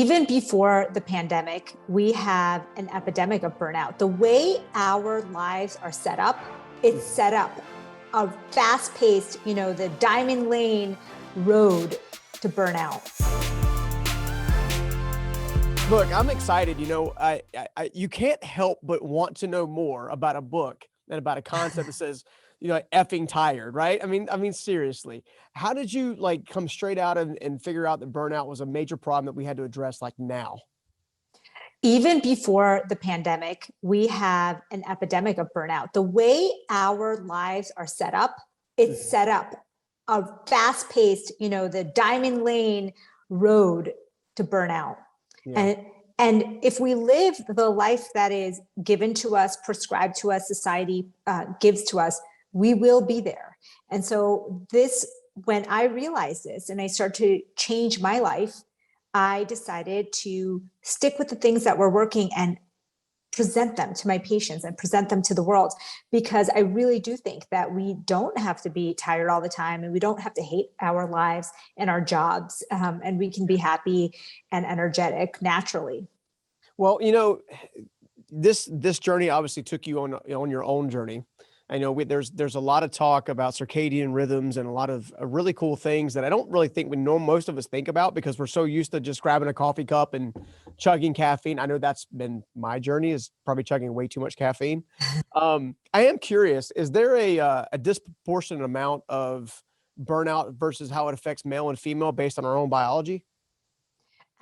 Even before the pandemic, we have an epidemic of burnout. The way our lives are set up, it's set up a fast-paced, the diamond lane road to burnout. Look, I'm excited. You can't help but want to know more about a book and about a concept that says, effing tired, right? I mean, seriously, how did you come straight out and figure out that burnout was a major problem that we had to address now? Even before the pandemic, we have an epidemic of burnout. The way our lives are set up, it's set up a fast-paced, the diamond lane road to burnout. Yeah. And if we live the life that is given to us, prescribed to us, society gives to us, we will be there. And so when I realized this and I started to change my life, I decided to stick with the things that were working and present them to my patients and present them to the world, because I really do think that we don't have to be tired all the time, and we don't have to hate our lives and our jobs, and we can be happy and energetic naturally. Well, this journey obviously took you on your own journey. I know there's a lot of talk about circadian rhythms and a lot of really cool things that I don't really think most of us think about, because we're so used to just grabbing a coffee cup and chugging caffeine. I know that's been my journey, is probably chugging way too much caffeine. I am curious, is there a disproportionate amount of burnout versus how it affects male and female based on our own biology?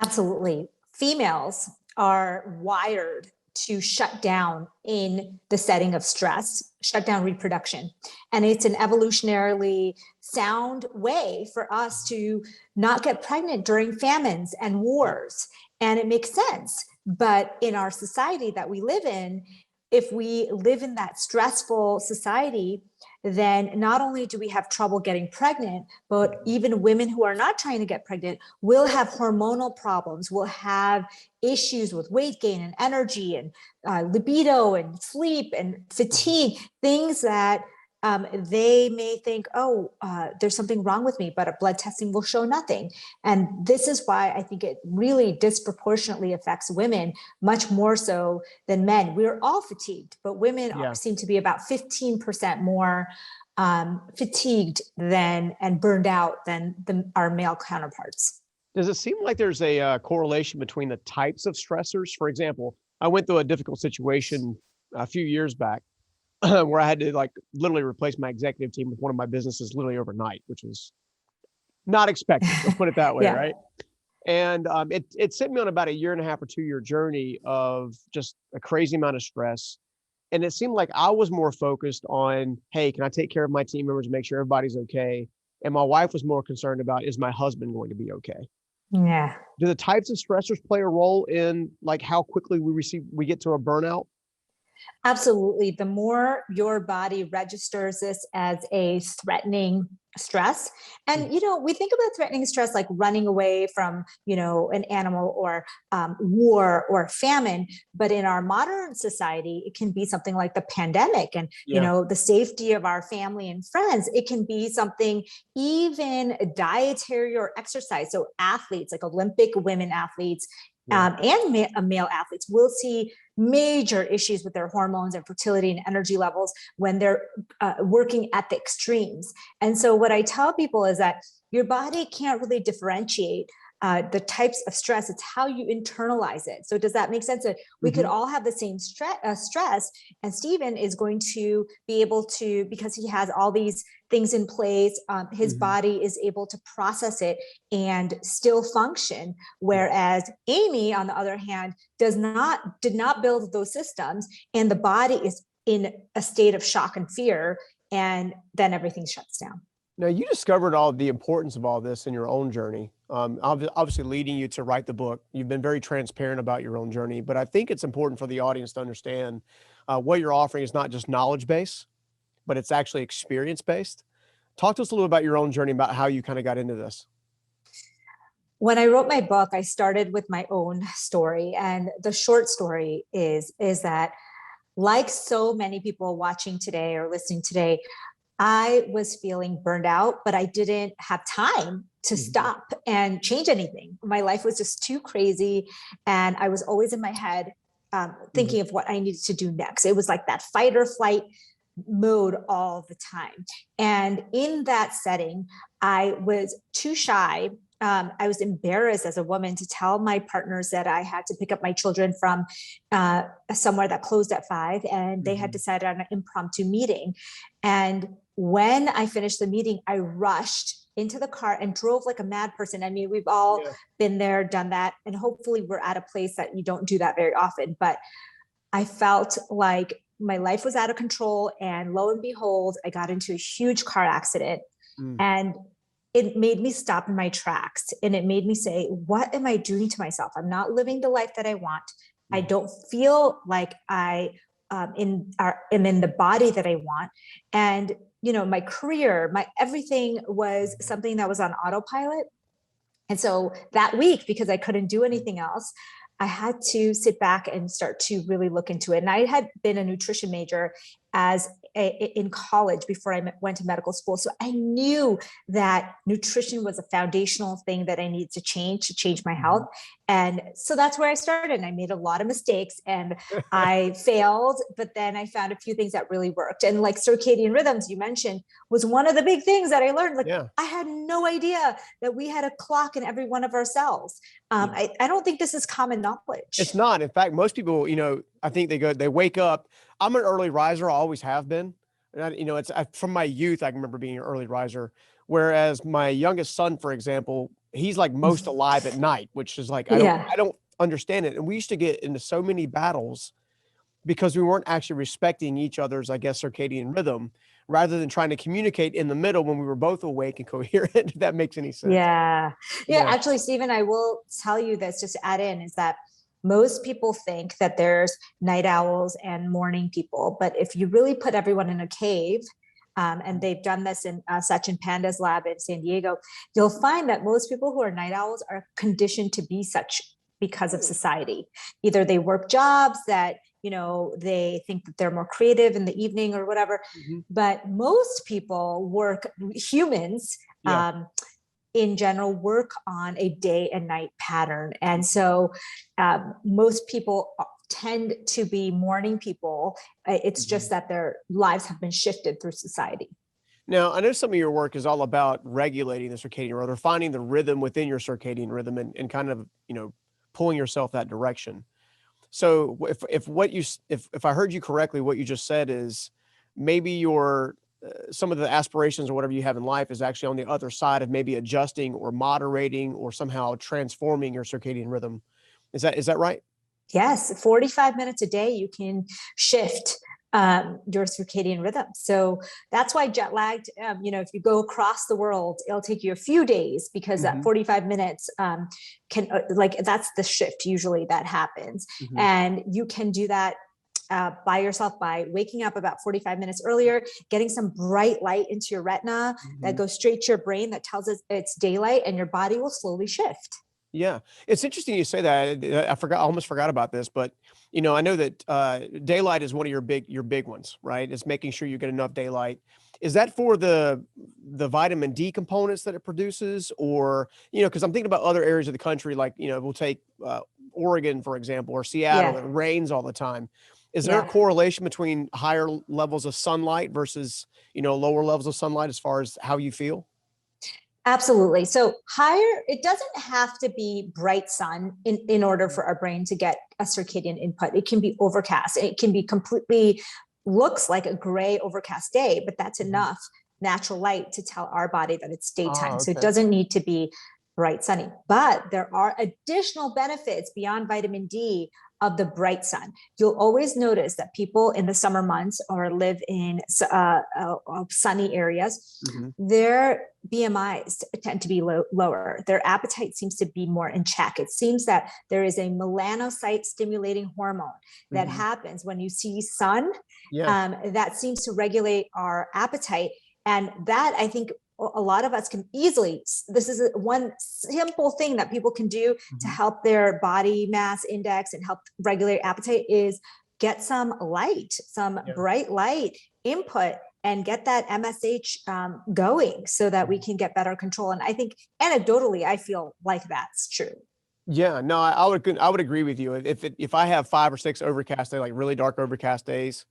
Absolutely. Females are wired to shut down in the setting of stress, shut down reproduction. And it's an evolutionarily sound way for us to not get pregnant during famines and wars. And it makes sense. But in our society that we live in, if we live in that stressful society, then not only do we have trouble getting pregnant, but even women who are not trying to get pregnant will have hormonal problems, will have issues with weight gain and energy and libido and sleep and fatigue, things that they may think, there's something wrong with me, but a blood testing will show nothing. And this is why I think it really disproportionately affects women, much more so than men. We're all fatigued, but women seem to be about 15% more fatigued and burned out than our male counterparts. Does it seem like there's a correlation between the types of stressors? For example, I went through a difficult situation a few years back where I had to literally replace my executive team with one of my businesses literally overnight, which was not expected. Let's put it that way, right? And it sent me on about a 1.5 or 2 year journey of just a crazy amount of stress. And it seemed like I was more focused on, hey, can I take care of my team members and make sure everybody's okay? And my wife was more concerned about, is my husband going to be okay? Yeah. Do the types of stressors play a role in how quickly we get to a burnout? Absolutely. The more your body registers this as a threatening stress, and we think about threatening stress like running away from an animal or war or famine, but in our modern society it can be something like the pandemic and the safety of our family and friends. It can be something even dietary or exercise. So athletes, like Olympic women athletes, and male athletes will see major issues with their hormones and fertility and energy levels when they're working at the extremes. And so what I tell people is that your body can't really differentiate the types of stress. It's how you internalize it. So does that make sense? That we could all have the same stress, and Stephen is going to be able to, because he has all these things in place, his body is able to process it and still function. Whereas Amy, on the other hand, did not build those systems, and the body is in a state of shock and fear, and then everything shuts down. Now, you discovered all the importance of all this in your own journey, obviously leading you to write the book. You've been very transparent about your own journey, but I think it's important for the audience to understand what you're offering is not just knowledge-based, but it's actually experience-based. Talk to us a little about your own journey, about how you kind of got into this. When I wrote my book, I started with my own story. And the short story is that, like so many people watching today or listening today, I was feeling burned out, but I didn't have time to stop and change anything. My life was just too crazy. And I was always in my head thinking of what I needed to do next. It was like that fight or flight mode all the time. And in that setting, I was too shy. I was embarrassed as a woman to tell my partners that I had to pick up my children from somewhere that closed at 5, and they had decided on an impromptu meeting. And when I finished the meeting, I rushed into the car and drove like a mad person. I mean, we've all been there, done that. And hopefully we're at a place that you don't do that very often. But I felt like my life was out of control. And lo and behold, I got into a huge car accident. And it made me stop in my tracks. And it made me say, what am I doing to myself? I'm not living the life that I want. I don't feel like I am in the body that I want. And, you know, my career, my everything was something that was on autopilot. And so that week, because I couldn't do anything else, I had to sit back and start to really look into it. And I had been a nutrition major in college before I went to medical school. So I knew that nutrition was a foundational thing that I needed to change my health. And so that's where I started. And I made a lot of mistakes and I failed, but then I found a few things that really worked. And like circadian rhythms, you mentioned, was one of the big things that I learned. Like I had no idea that we had a clock in every one of our cells. I don't think this is common knowledge. It's not. In fact, most people, you know, I think they wake up. I'm an early riser. I always have been. And you know, from my youth, I can remember being an early riser. Whereas my youngest son, for example, he's like most alive at night, which is like, I don't understand it. And we used to get into so many battles because we weren't actually respecting each other's, I guess, circadian rhythm, rather than trying to communicate in the middle when we were both awake and coherent, if that makes any sense. Yeah. Actually, Stephen, I will tell you this, just to add in, is that most people think that there's night owls and morning people, but if you really put everyone in a cave, and they've done this in Sachin Panda's lab in San Diego, you'll find that most people who are night owls are conditioned to be such because of society. Either they work jobs that, you know, they think that they're more creative in the evening or whatever, but most people humans, in general, work on a day and night pattern. And so most people tend to be morning people. It's just that their lives have been shifted through society. Now, I know some of your work is all about regulating the circadian rhythm, or finding the rhythm within your circadian rhythm and kind of, you know, pulling yourself that direction. So if I heard you correctly, what you just said is maybe your some of the aspirations or whatever you have in life is actually on the other side of maybe adjusting or moderating or somehow transforming your circadian rhythm. Is that right? Yes, 45 minutes a day, you can shift your circadian rhythm. So that's why jet lagged, you know, if you go across the world, it'll take you a few days because that 45 minutes can that's the shift usually that happens. And you can do that by yourself by waking up about 45 minutes earlier, getting some bright light into your retina that goes straight to your brain that tells us it's daylight, and your body will slowly shift. Yeah. It's interesting you say that. I almost forgot about this, but you know, I know that daylight is one of your big ones, right? It's making sure you get enough daylight. Is that for the vitamin D components that it produces, or, you know, because I'm thinking about other areas of the country, like, you know, we'll take Oregon, for example, or Seattle, it rains all the time. Is there a correlation between higher levels of sunlight versus, you know, lower levels of sunlight as far as how you feel? Absolutely. So it doesn't have to be bright sun in order for our brain to get a circadian input. It can be overcast. It can be looks like a gray overcast day, but that's enough natural light to tell our body that it's daytime. So it doesn't need to be bright sunny, but there are additional benefits beyond vitamin D of the bright sun. You'll always notice that people in the summer months or live in sunny areas, their BMIs tend to be lower. Their appetite seems to be more in check. It seems that there is a melanocyte stimulating hormone that happens when you see sun, that seems to regulate our appetite. And that, I think, a lot of us can easily, this is one simple thing that people can do to help their body mass index and help regulate appetite, is get some light, some bright light input and get that MSH going so that we can get better control. And I think anecdotally, I feel like that's true. Yeah, no, I would agree with you. If I have 5 or 6 overcast days, like really dark overcast days,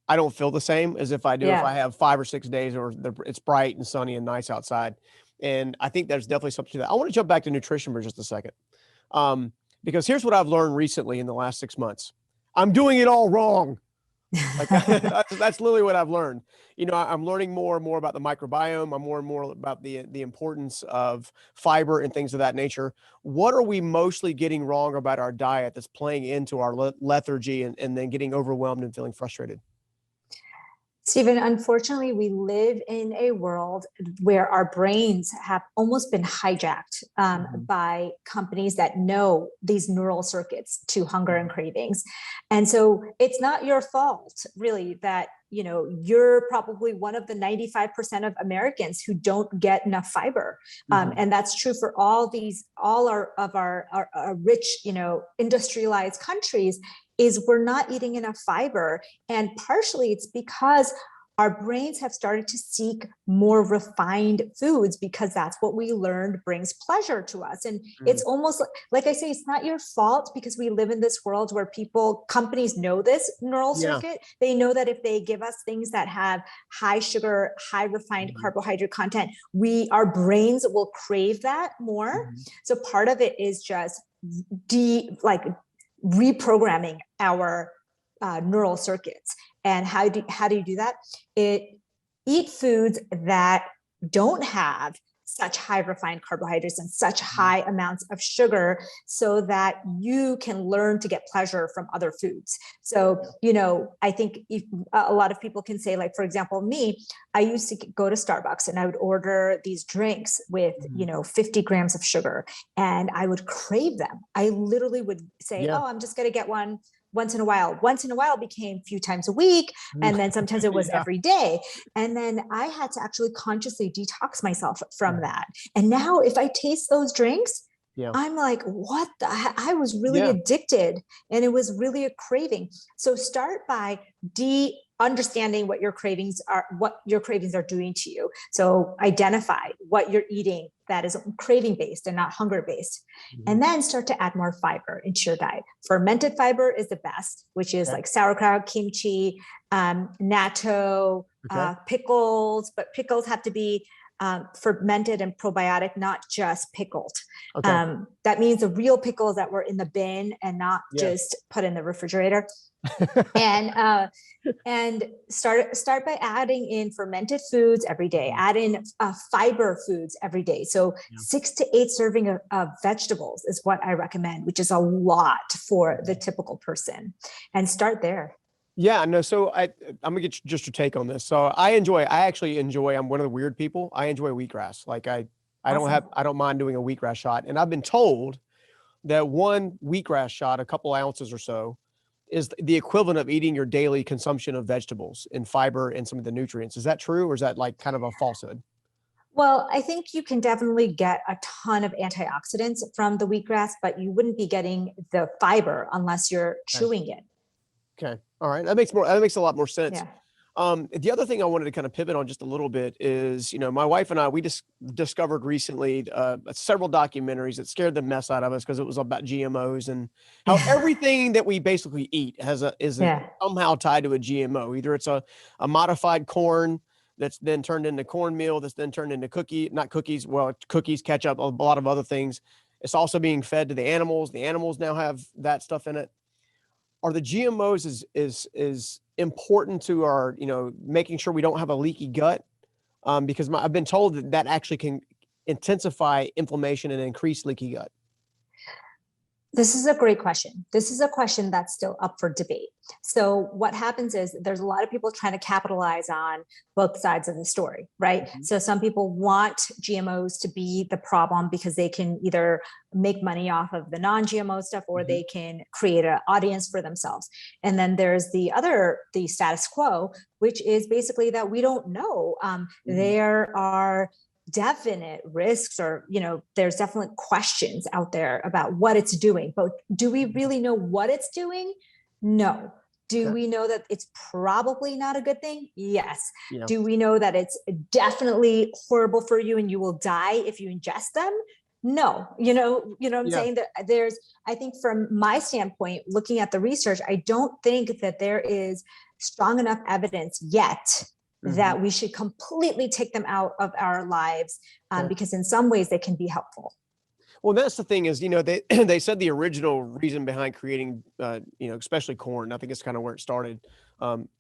I don't feel the same as if I do if Yeah. I have 5 or 6 days or it's bright and sunny and nice outside. And I think there's definitely something to that. I want to jump back to nutrition for just a second. Because here's what I've learned recently in the last 6 months. I'm doing it all wrong. Like that's literally what I've learned. I'm learning more and more about the microbiome. I'm more and more about the importance of fiber and things of that nature. What are we mostly getting wrong about our diet that's playing into our lethargy and then getting overwhelmed and feeling frustrated? Stephen, unfortunately, we live in a world where our brains have almost been hijacked by companies that know these neural circuits to hunger and cravings. And so it's not your fault, really, that you're probably one of the 95% of Americans who don't get enough fiber. And that's true for all our rich, industrialized countries, is we're not eating enough fiber. And partially it's because our brains have started to seek more refined foods because that's what we learned brings pleasure to us. And it's almost like I say, it's not your fault, because we live in this world where companies know this neural circuit. They know that if they give us things that have high sugar, high refined carbohydrate content, our brains will crave that more. So part of it is just reprogramming our neural circuits. And how do you do that? Eat foods that don't have such high refined carbohydrates and such high amounts of sugar, so that you can learn to get pleasure from other foods. So, I think a lot of people can say, like, for example, me, I used to go to Starbucks and I would order these drinks with, 50 grams of sugar, and I would crave them. I literally would say, oh, I'm just going to get one once in a while. Once in a while became a few times a week. And then sometimes it was every day. And then I had to actually consciously detox myself from that. And now if I taste those drinks, I'm like, what the heck? I was really addicted, and it was really a craving. So start by understanding what your cravings are doing to you. So identify what you're eating that is craving based and not hunger based. And then start to add more fiber into your diet. Fermented fiber is the best, which is like sauerkraut, kimchi, natto, pickles, but pickles have to be fermented and probiotic, not just pickled. That means the real pickles that were in the bin and not just put in the refrigerator. and start by adding in fermented foods every day. Add in fiber foods every day. So 6 to 8 serving of vegetables is what I recommend, which is a lot for the typical person. And start there. Yeah, no. So I'm gonna get just your take on this. So I actually enjoy, I'm one of the weird people. I enjoy wheatgrass. Like I don't mind doing a wheatgrass shot. And I've been told that one wheatgrass shot, a couple ounces or so, is the equivalent of eating your daily consumption of vegetables and fiber and some of the nutrients. Is that true? Or is that like kind of a falsehood? Well, I think you can definitely get a ton of antioxidants from the wheatgrass, but you wouldn't be getting the fiber unless you're chewing it. Okay. All right. That makes a lot more sense. Yeah. The other thing I wanted to kind of pivot on just a little bit is, my wife and I, we just discovered recently several documentaries that scared the mess out of us because it was about GMOs and how everything that we basically eat is somehow tied to a GMO. Either it's a modified corn that's then turned into cornmeal, that's then turned into cookies, ketchup, a lot of other things. It's also being fed to the animals. The animals now have that stuff in it. Are the GMOs is important to our, making sure we don't have a leaky gut? Because I've been told that actually can intensify inflammation and increase leaky gut. This is a great question. This is a question that's still up for debate. So what happens is there's a lot of people trying to capitalize on both sides of the story, right? So some people want GMOs to be the problem because they can either make money off of the non-GMO stuff, or they can create an audience for themselves. And then there's the status quo, which is basically that we don't know. There are definite risks, or there's definitely questions out there about what it's doing, but do we really know what it's doing? No. Do we know that it's probably not a good thing? Yes. Yeah. Do we know that it's definitely horrible for you and you will die if you ingest them? No. What I'm saying? That I think from my standpoint, looking at the research, I don't think that there is strong enough evidence yet that we should completely take them out of our lives, because in some ways they can be helpful. Well, that's the thing is, they they said the original reason behind creating, especially corn, I think it's kind of where it started,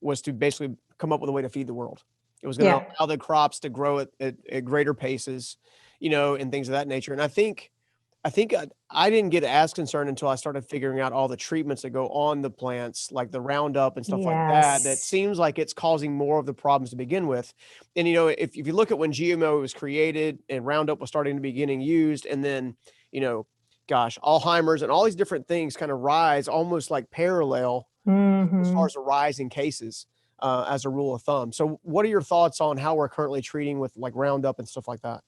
was to basically come up with a way to feed the world. It was going to allow the crops to grow at greater paces, and things of that nature. And I think I didn't get as concerned until I started figuring out all the treatments that go on the plants, like the Roundup and stuff like that. That seems like it's causing more of the problems to begin with. And, if you look at when GMO was created and Roundup was starting to be getting used, and then, Alzheimer's and all these different things kind of rise almost like parallel as far as a rise in cases, as a rule of thumb. So what are your thoughts on how we're currently treating with like Roundup and stuff like that?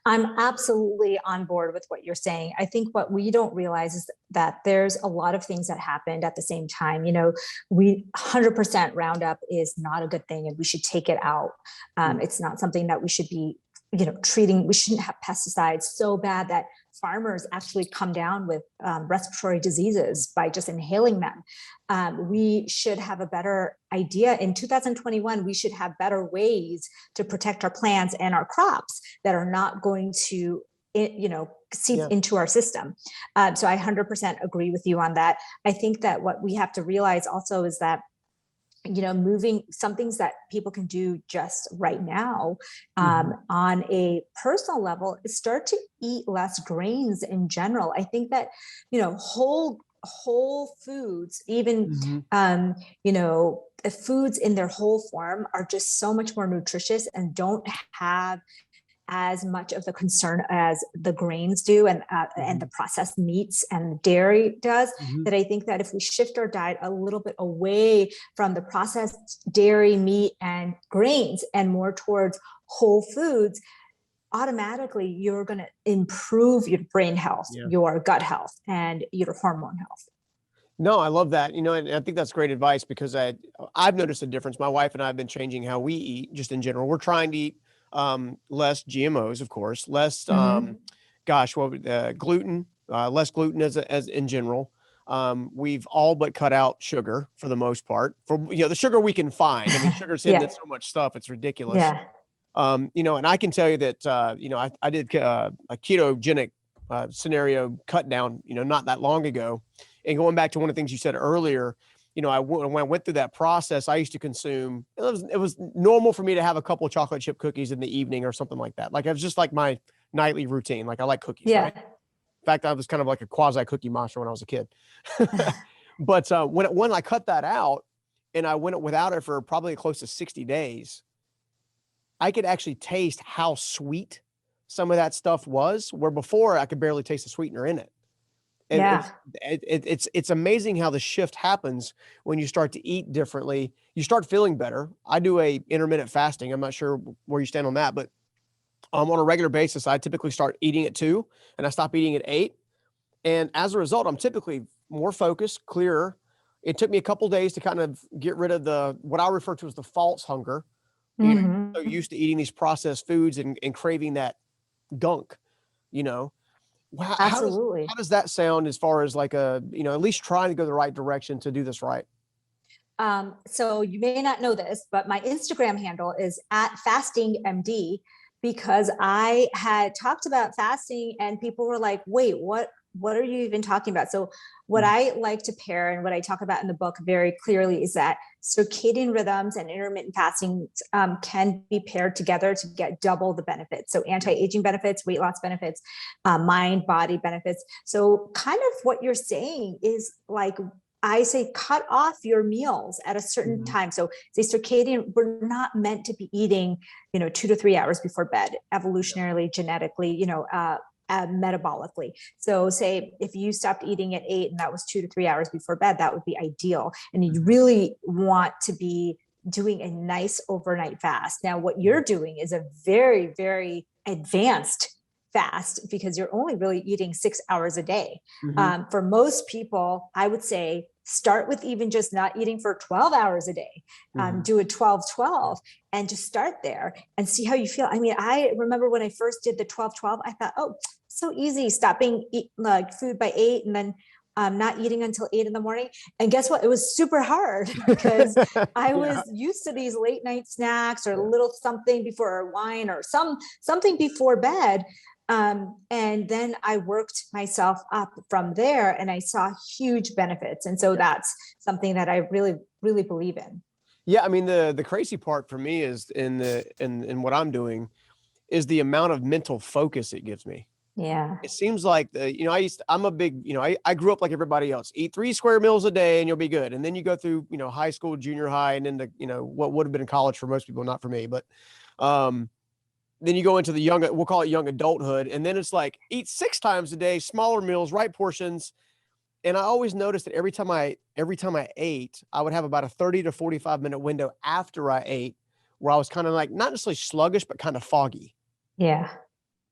I'm absolutely on board with what you're saying. I think what we don't realize is that there's a lot of things that happened at the same time. 100% Roundup is not a good thing and we should take it out. It's not something that we should be, treating. We shouldn't have pesticides so bad that farmers actually come down with respiratory diseases by just inhaling them. We should have a better idea. In 2021, we should have better ways to protect our plants and our crops that are not going to, seep into our system. So I 100% agree with you on that. I think that what we have to realize also is that moving some things that people can do just right now, on a personal level, is start to eat less grains in general. I think that, whole foods, even, the foods in their whole form are just so much more nutritious and don't have as much of the concern as the grains do, and the processed meats and dairy does, that I think that if we shift our diet a little bit away from the processed dairy, meat, and grains and more towards whole foods, automatically you're going to improve your brain health, your gut health, and your hormone health. No, I love that. And I think that's great advice because I've noticed a difference. My wife and I have been changing how we eat just in general. We're trying to eat less GMOs, of course, less, gluten, less gluten as in general. We've all but cut out sugar for the most part, for, the sugar we can find. I mean, sugar's hidden in so much stuff. It's ridiculous. And I can tell you that, I did a ketogenic scenario cut down, not that long ago. And going back to one of the things you said earlier, when I went through that process, I used to consume, it was normal for me to have a couple of chocolate chip cookies in the evening or something like that. Like it was just like my nightly routine. Like I like cookies. Right? In fact, I was kind of like a quasi cookie monster when I was a kid. But when I cut that out and I went without it for probably close to 60 days, I could actually taste how sweet some of that stuff was, where before I could barely taste the sweetener in it. And it's amazing how the shift happens when you start to eat differently. You start feeling better. I do a intermittent fasting. I'm not sure where you stand on that, but on a regular basis, I typically start eating at 2 and I stop eating at 8. And as a result, I'm typically more focused, clearer. It took me a couple of days to kind of get rid of what I refer to as the false hunger. So used to eating these processed foods and craving that gunk, Absolutely. How does that sound as far as like at least trying to go the right direction to do this right? So you may not know this, but my Instagram handle is @fastingmd, because I had talked about fasting and people were like, wait, what are you even talking about? So what I like to pair and what I talk about in the book very clearly is that circadian rhythms and intermittent fasting can be paired together to get double the benefits. So anti-aging benefits, weight loss benefits, mind, body benefits. So kind of what you're saying is like, I say, cut off your meals at a certain time. So say circadian, we're not meant to be eating, 2 to 3 hours before bed, evolutionarily, genetically, metabolically. So say if you stopped eating at 8 and that was 2 to 3 hours before bed, that would be ideal. And you really want to be doing a nice overnight fast. Now, what you're doing is a very, very advanced fast because you're only really eating 6 hours a day. For most people, I would say start with even just not eating for 12 hours a day, do a 12-12 and just start there and see how you feel. I mean, I remember when I first did the 12-12, I thought, oh, so easy, stopping like food by 8 and then not eating until 8 in the morning. And guess what? It was super hard because I was used to these late night snacks or a little something before wine or something before bed. And then I worked myself up from there and I saw huge benefits. And so that's something that I really, really believe in. Yeah. I mean, the crazy part for me is in what I'm doing is the amount of mental focus it gives me. Yeah. It seems like I'm a big, I grew up like everybody else, eat 3 square meals a day and you'll be good. And then you go through, high school, junior high, and into, what would have been in college for most people, not for me, but, then you go into the we'll call it young adulthood. And then it's like eat 6 times a day, smaller meals, right portions. And I always noticed that every time I ate, I would have about a 30 to 45 minute window after I ate where I was kind of like, not necessarily sluggish, but kind of foggy. Yeah.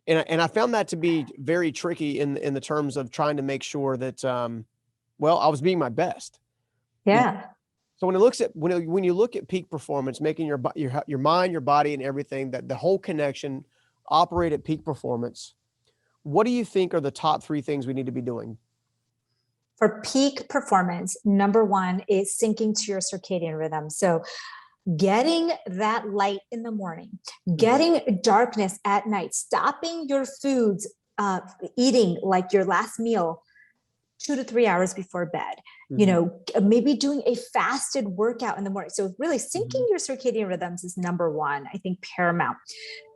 And I found that to be very tricky in the terms of trying to make sure that, I was being my best. Yeah. So when you look at peak performance, making your mind, your body, and everything, that the whole connection operate at peak performance, what do you think are the top 3 things we need to be doing? For peak performance, number 1 is syncing to your circadian rhythm. So getting that light in the morning, getting darkness at night, stopping your foods, eating like your last meal 2 to 3 hours before bed, maybe doing a fasted workout in the morning. So really syncing your circadian rhythms is number 1, I think paramount.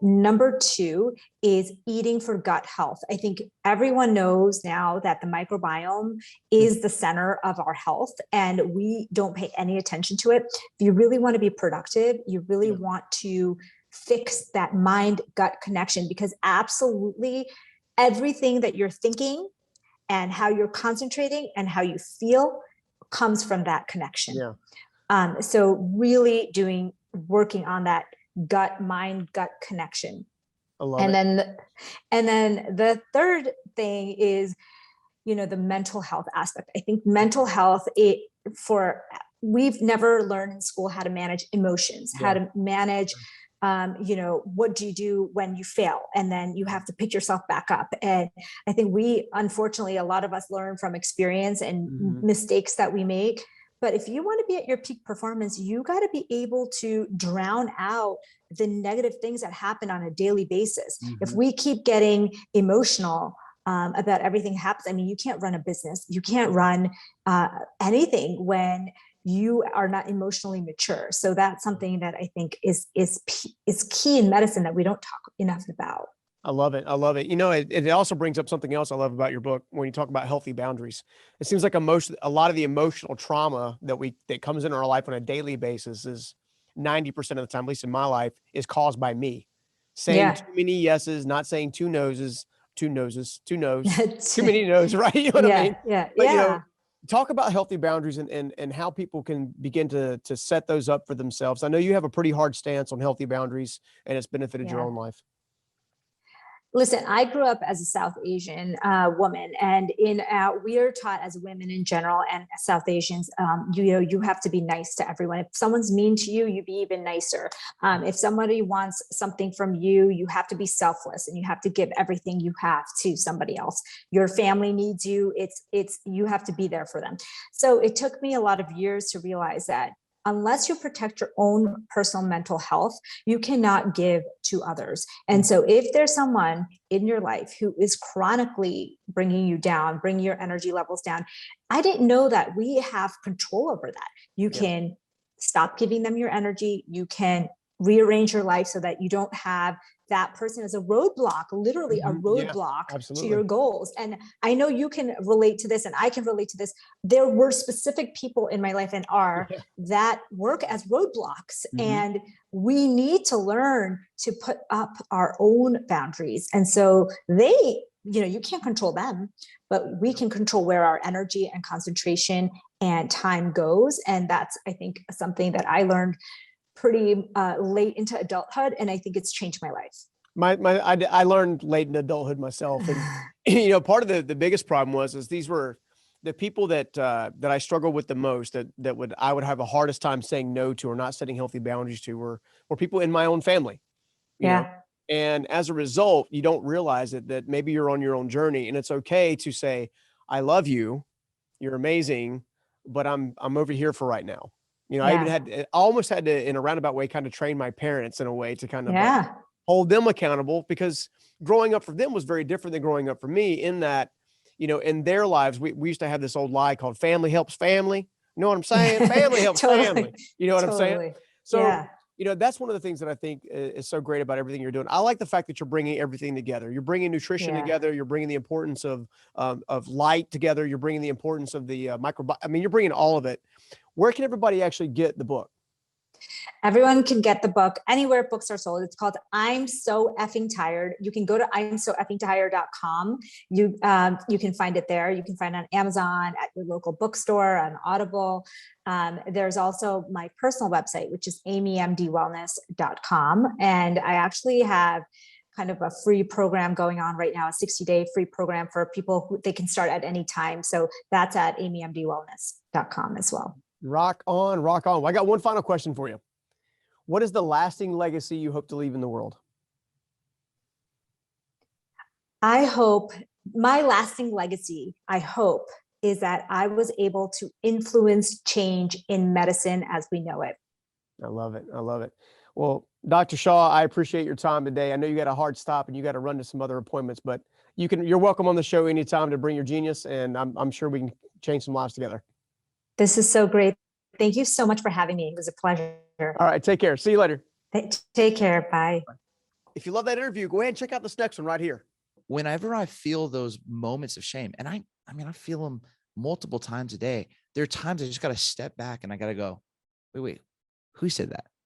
Number 2 is eating for gut health. I think everyone knows now that the microbiome is the center of our health and we don't pay any attention to it. If you really want to be productive, you really want to fix that mind-gut connection, because absolutely everything that you're thinking and how you're concentrating and how you feel comes from that connection. Yeah. So really working on that mind-gut connection. I love it. And then the third thing is, the mental health aspect. I think mental health, we've never learned in school how to manage emotions, how to manage what do you do when you fail? And then you have to pick yourself back up. And I think unfortunately, a lot of us learn from experience and mistakes that we make. But if you want to be at your peak performance, you got to be able to drown out the negative things that happen on a daily basis. If we keep getting emotional about everything happens, I mean, you can't run a business, you can't run anything when you are not emotionally mature. So that's something that I think is key in medicine that we don't talk enough about. I love it. I love it. It also brings up something else I love about your book when you talk about healthy boundaries. It seems like a lot of the emotional trauma that comes in our life on a daily basis is 90% of the time, at least in my life, is caused by me saying too many yeses, not saying too no's, too many no's, right? You know what I mean? Yeah. But, talk about healthy boundaries and how people can begin to set those up for themselves. I know you have a pretty hard stance on healthy boundaries and it's benefited your own life. Listen, I grew up as a South Asian woman, and we are taught as women in general and South Asians, you have to be nice to everyone. If someone's mean to you, you be even nicer. If somebody wants something from you, you have to be selfless and you have to give everything you have to somebody else. Your family needs you. You have to be there for them. So it took me a lot of years to realize that unless you protect your own personal mental health, you cannot give to others. And so if there's someone in your life who is chronically bringing you down, bringing your energy levels down, I didn't know that we have control over that. You can stop giving them your energy. You can rearrange your life so that you don't have that person as a roadblock, literally a roadblock to your goals. And I know you can relate to this and I can relate to this. There were specific people in my life and that work as roadblocks. And we need to learn to put up our own boundaries. And so you can't control them, but we can control where our energy and concentration and time goes. And that's, I think, something that I learned pretty late into adulthood. And I think it's changed my life. I learned late in adulthood myself. And, part of the biggest problem was these were the people that I struggle with the most, I would have the hardest time saying no to or not setting healthy boundaries to were people in my own family, you know. Yeah. And as a result, you don't realize that maybe you're on your own journey, and it's okay to say, I love you, you're amazing, but I'm over here for right now. You know, Yeah. I almost had to, in a roundabout way, kind of train my parents in a way to kind of like Yeah. hold them accountable, because growing up for them was very different than growing up for me, in that, you know, in their lives, we used to have this old lie called family helps family. You know what I'm saying? Family helps Totally. family. You know what I'm saying? Totally. So, Yeah. you know, that's one of the things that I think is so great about everything you're doing. I like the fact that you're bringing everything together. You're bringing nutrition Yeah. together. You're bringing the importance of light together. You're bringing the importance of the microbiome. I mean, you're bringing all of it. Where can everybody actually get the book? Everyone can get the book anywhere books are sold. It's called I'm So Effing Tired. You can go to imsoeffingtired.com. You can find it there. You can find it on Amazon, at your local bookstore, on Audible. There's also my personal website, which is amymdwellness.com. And I actually have kind of a free program going on right now, a 60-day free program for people who they can start at any time. So that's at amymdwellness.com as well. Rock on, rock on. Well, I got one final question for you. What is the lasting legacy you hope to leave in the world? I hope my lasting legacy, is that I was able to influence change in medicine as we know it. I love it. I love it. Well, Dr. Shah, I appreciate your time today. I know you got a hard stop and you got to run to some other appointments, but you're welcome on the show anytime to bring your genius, and I'm sure we can change some lives together. This is so great. Thank you so much for having me. It was a pleasure. All right. Take care. See you later. Take care. Bye. If you love that interview, go ahead and check out this next one right here. Whenever I feel those moments of shame, and I feel them multiple times a day, there are times I just got to step back and I got to go, wait, who said that?